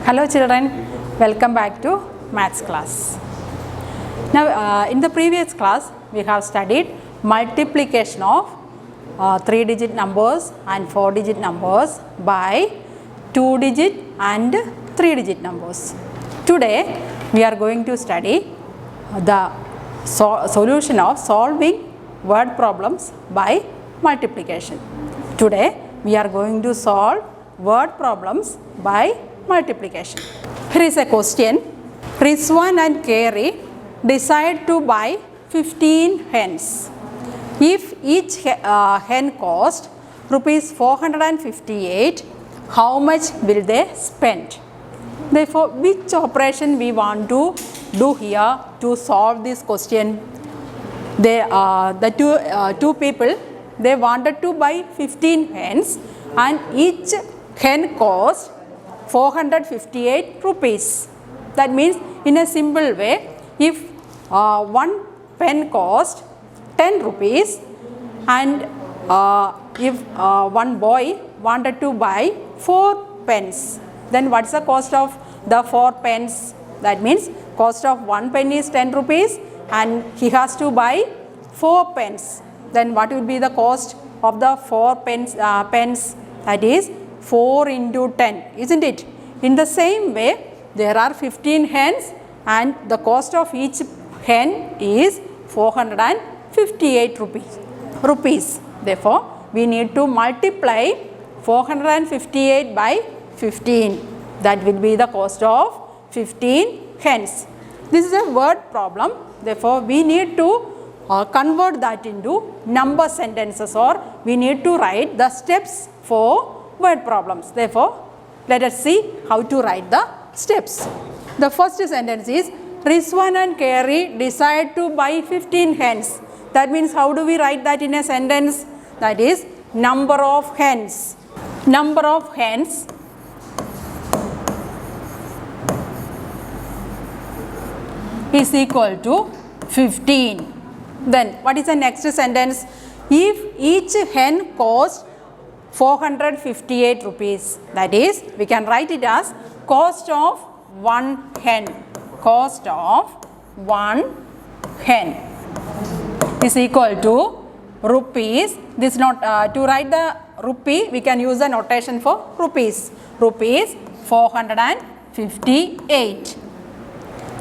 Hello children, welcome back to maths class. Now in the previous class we have studied multiplication of 3-digit numbers and 4-digit numbers by 2-digit and 3-digit numbers. Today we are going to study the solution of solving word problems by multiplication. Today we are going to solve word problems by multiplication. Here is a question. Rizwan and Carey decide to buy 15 hens. If each hen cost rupees 458, how much will they spend? Therefore, which operation we want to do here to solve this question? The two people, they wanted to buy 15 hens and each hen cost 458 rupees. That means in a simple way, if one pen cost 10 rupees and if one boy wanted to buy 4 pens, then what's the cost of the 4 pens? That means cost of 1 pen is 10 rupees and he has to buy 4 pens. Then what will be the cost of the 4 pens? That is 4 into 10, isn't it? In the same way, there are 15 hens and the cost of each hen is 458 rupees. Therefore, we need to multiply 458 by 15. That will be the cost of 15 hens. This is a word problem. Therefore, we need to convert that into number sentences, or we need to write the steps for word problems. Therefore, let us see how to write the steps. The first sentence is Rizwan and Carey decide to buy 15 hens. That means how do we write that in a sentence? That is number of hens. Number of hens is equal to 15. Then what is the next sentence? If each hen costs 458 rupees, that is, we can write it as cost of 1 hen. Cost of 1 hen is equal to rupees. This not to write the rupee, we can use the notation for rupees. Rupees 458.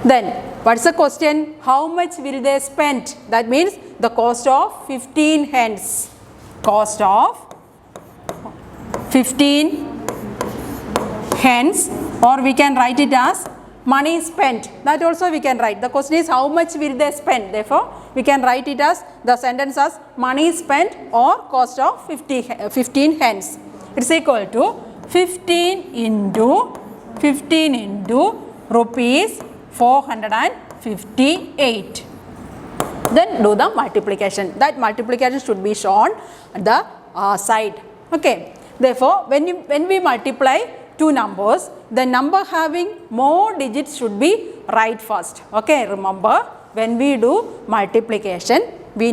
Then what's the question? How much will they spend? That means the cost of 15 hens. Cost of 15 hens, or we can write it as money spent. That also we can write. The question is how much will they spend? Therefore, we can write it as the sentence as money spent or cost of 15 hens. It's equal to 15 into rupees 458. Then do the multiplication. That multiplication should be shown at the side. Okay. Therefore, when we multiply two numbers, the number having more digits should be right first. Okay. Remember, when we do multiplication, we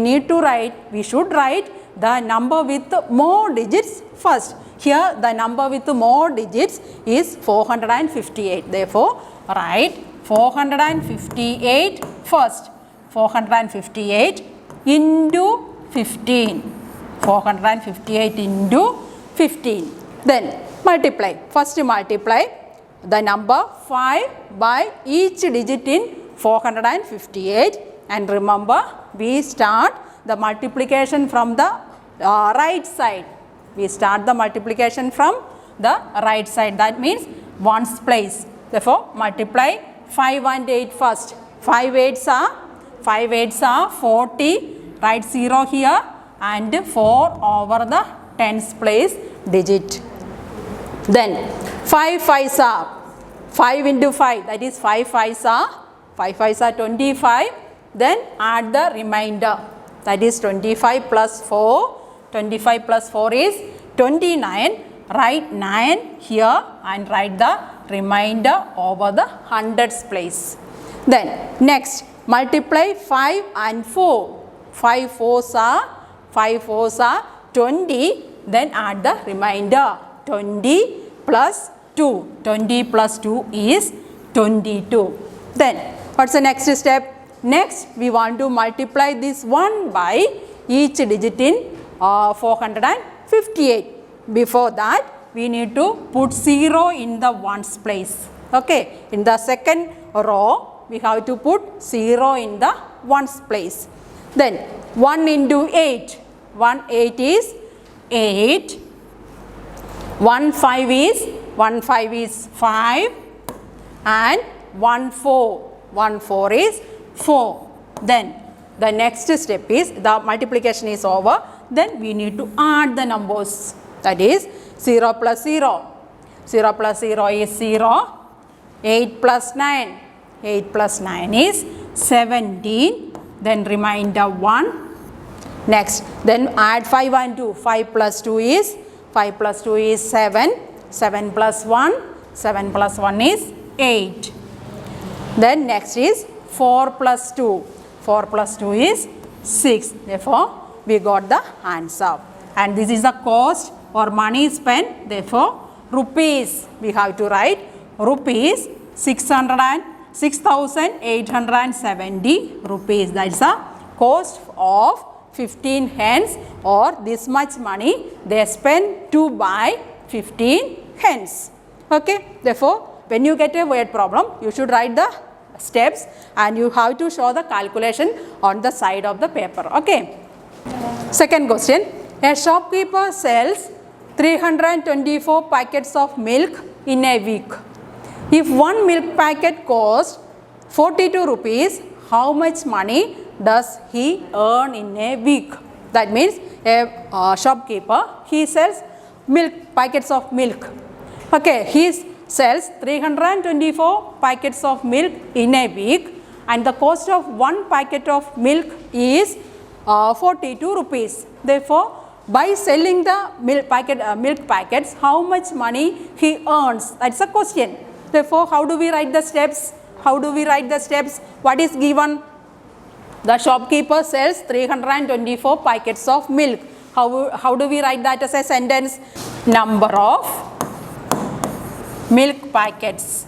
should write the number with more digits first. Here, the number with more digits is 458. Therefore, write 458 first. 458 into 15. 458 into 15. Then multiply. First multiply the number 5 by each digit in 458. And remember, we start the multiplication from the right side. We start the multiplication from the right side. That means ones place. Therefore, multiply 5 and 8 first. 5 8s are 40. Write 0 here and 4 over the tens place digit. Then 5 5s are 5 into 5, that is 5 5s are 25. Then add the remainder, that is 25 plus 4. 25 plus 4 is 29. Write 9 here and write the remainder over the hundreds place. Then next multiply 5 and 4. 5 4s are 20. Then add the remainder, 20 plus 2. 20 plus 2 is 22. Then what's the next step? Next we want to multiply this 1 by each digit in 458. Before that we need to put 0 in the ones place. Okay, in the second row we have to put 0 in the ones place. Then 1 into 8. 1 8 is 8. 1 5 is 5 and 1 4. 1 4 is 4. Then the next step is the multiplication is over. Then we need to add the numbers. That is 0 plus 0. 0 plus 0 is 0. 8 plus 9. 8 plus 9 is 17. Then remainder 1. Next, then add 5 and 2. 5 plus 2 is 7. 7 plus 1. 7 plus 1 is 8. Then next is 4 plus 2. 4 plus 2 is 6. Therefore, we got the answer. And this is the cost or money spent. Therefore, rupees. We have to write rupees 6,870 rupees. That's the cost of 15 hens, or this much money they spend to buy 15 hens. Okay. Therefore, when you get a word problem, you should write the steps and you have to show the calculation on the side of the paper. Okay. Second question. A shopkeeper sells 324 packets of milk in a week. If one milk packet costs 42 rupees, how much money does he earn in a week? That means a shopkeeper, he sells packets of milk. Okay, he sells 324 packets of milk in a week and the cost of one packet of milk is 42 rupees. Therefore, by selling the milk packets, how much money he earns? That's a question. Therefore, how do we write the steps? What is given? The shopkeeper sells 324 packets of milk. How do we write that as a sentence? Number of milk packets.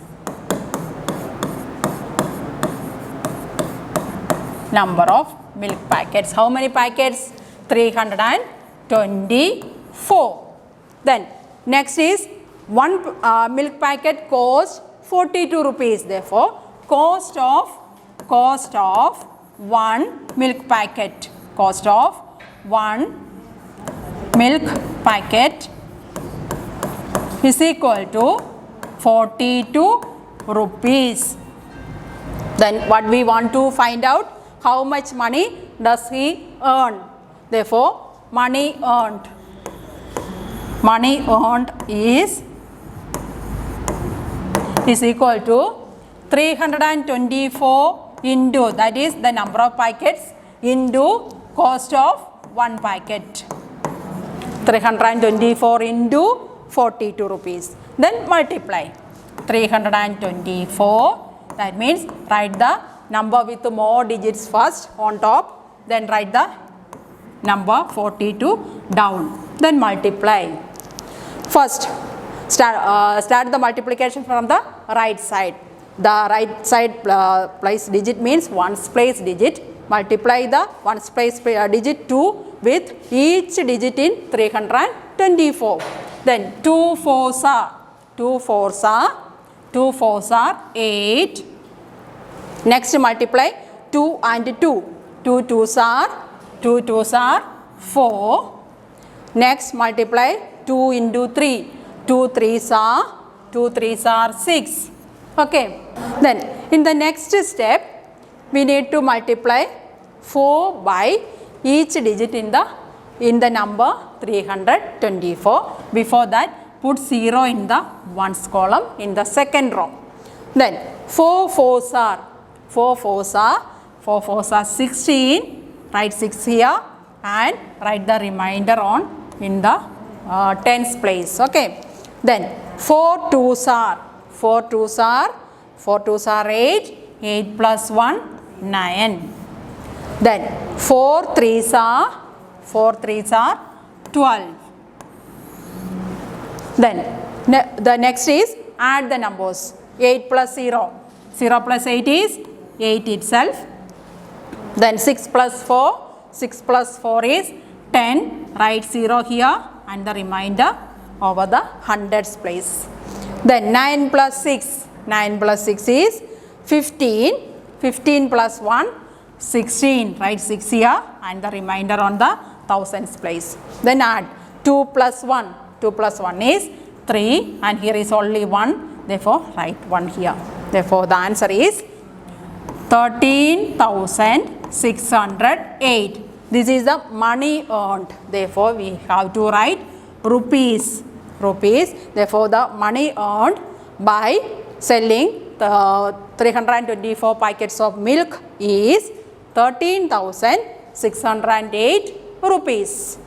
Number of milk packets. How many packets? 324. Then next is one milk packet costs 42 rupees. Therefore, cost of one milk packet. Cost of one milk packet is equal to 42 rupees. Then what we want to find out? How much money does he earn? Therefore, money earned is equal to 324 into, that is the number of packets, into cost of one packet. 324 into 42 rupees. Then multiply 324. That means write the number with more digits first on top, then write the number 42 down, then multiply. First, start the multiplication from the right side. The right side place digit means ones place digit. Multiply the ones place digit 2 with each digit in 324. Then 2 fours are 8. Next multiply 2 and 2. 2 twos are 4. Next multiply 2 into 3. 2 threes are 6. Okay. Then in the next step we need to multiply 4 by each digit in the number 324. Before that, put 0 in the ones column in the second row. Then 4 fours are 16. Write 6 here and write the remainder in the tens place. Okay. Then 4 twos are 8. 8 plus 1, 9. Then 4 threes are 12. Then the next is add the numbers. 8 plus 0. 0 plus 8 is 8 itself. Then 6 plus 4. 6 plus 4 is 10. Write 0 here and the remainder over the hundreds place. Then 9 plus 6. 9 plus 6 is 15. 15 plus 1, 16. Write 6 here and the remainder on the thousands place. Then add 2 plus 1. 2 plus 1 is 3 and here is only 1. Therefore, write 1 here. Therefore, the answer is 13,608. This is the money earned. Therefore, we have to write rupees. Rupees. Therefore, the money earned by selling the 324 packets of milk is 13,608 rupees.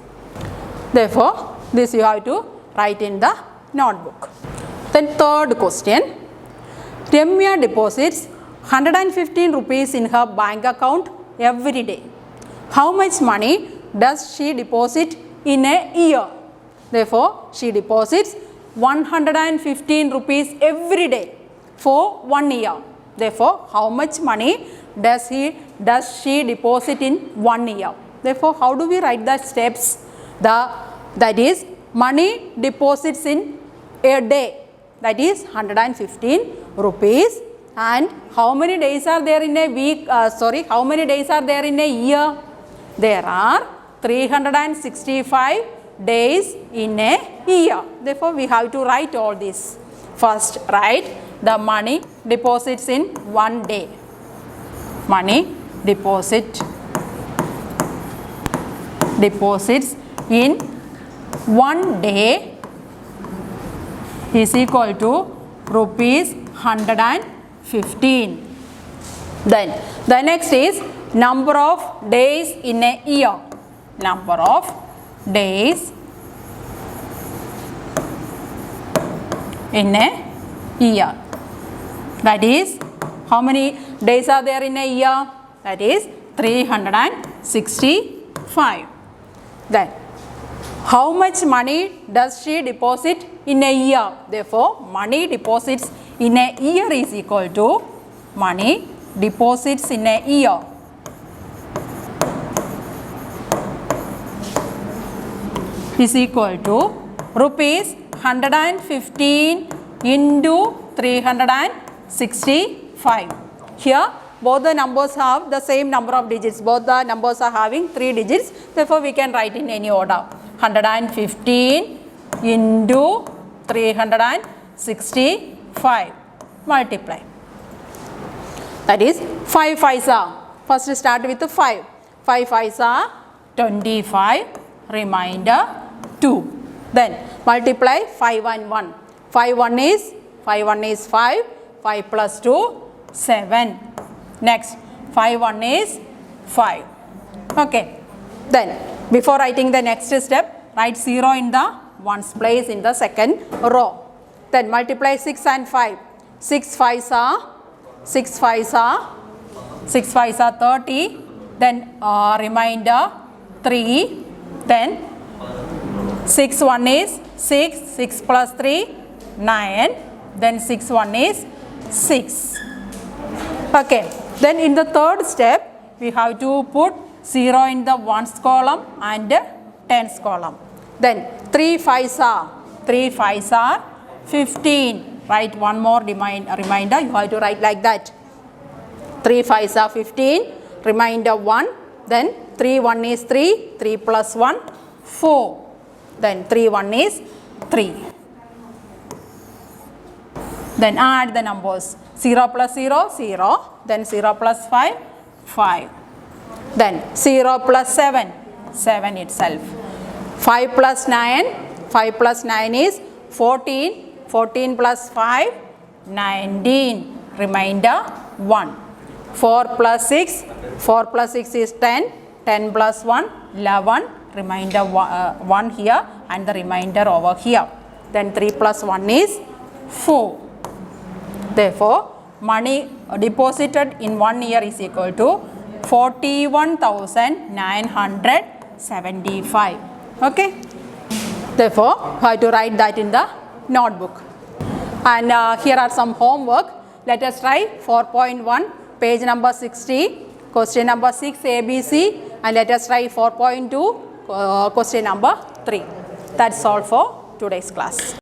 Therefore, this you have to write in the notebook. Then third question. Ramya deposits 115 rupees in her bank account every day. How much money does she deposit in a year? Therefore, she deposits 115 rupees every day for 1 year. Therefore, how much money does she deposit in 1 year? Therefore, how do we write the steps? That is money deposits in a day, that is 115 rupees. And how many days are there in a week? How many days are there in a year? There are 365 days in a year. Therefore, we have to write all this. First, write the money deposits in 1 day. Money deposits in 1 day is equal to rupees 115. Then the next is number of days in a year. Number of days in a year. That is, how many days are there in a year? That is 365. Then, how much money does she deposit in a year? Therefore, money deposits in a year is equal to money deposits in a year is equal to rupees 115 into 365. Here, both the numbers have the same number of digits. Both the numbers are having 3 digits. Therefore, we can write in any order. 115 into 365. Multiply. That is 5 5s are. First start with 5. 5 5s are 25. Remainder 2. Then multiply 5 and 1. 5 1 is 5. 5 plus 2, 7. Next, 5 1 is 5. Okay. Then, before writing the next step, write 0 in the ones place in the second row. Then multiply 6 and 5. 6 5s are 30. Then remainder 3. Then 6 1 is 6. 6 plus 3, 9. Then 6 1 is 6. Okay. Then in the third step, we have to put 0 in the ones column and tens column. Then 3 5s are 15. Write one more reminder. You have to write like that. 3 5s are 15. Remainder 1. Then 3 1 is 3. 3 plus 1, 4. Then 3 1 is 3. Then add the numbers. 0 plus 0, 0. Then 0 plus 5, 5. Then 0 plus 7, 7 itself. 5 plus 9, 5 plus 9 is 14. 14 plus 5, 19. Remainder 1. 4 plus 6, 4 plus 6 is 10. 10 plus 1, 11. Remainder 1 here and the remainder over here. Then 3 plus 1 is 4. Therefore, money deposited in 1 year is equal to 41,975. Okay. Therefore, I have to write that in the notebook. And here are some homework. Let us try 4.1, page number 60, question number 6 ABC, and let us try 4.2, question number 3. That's all for today's class.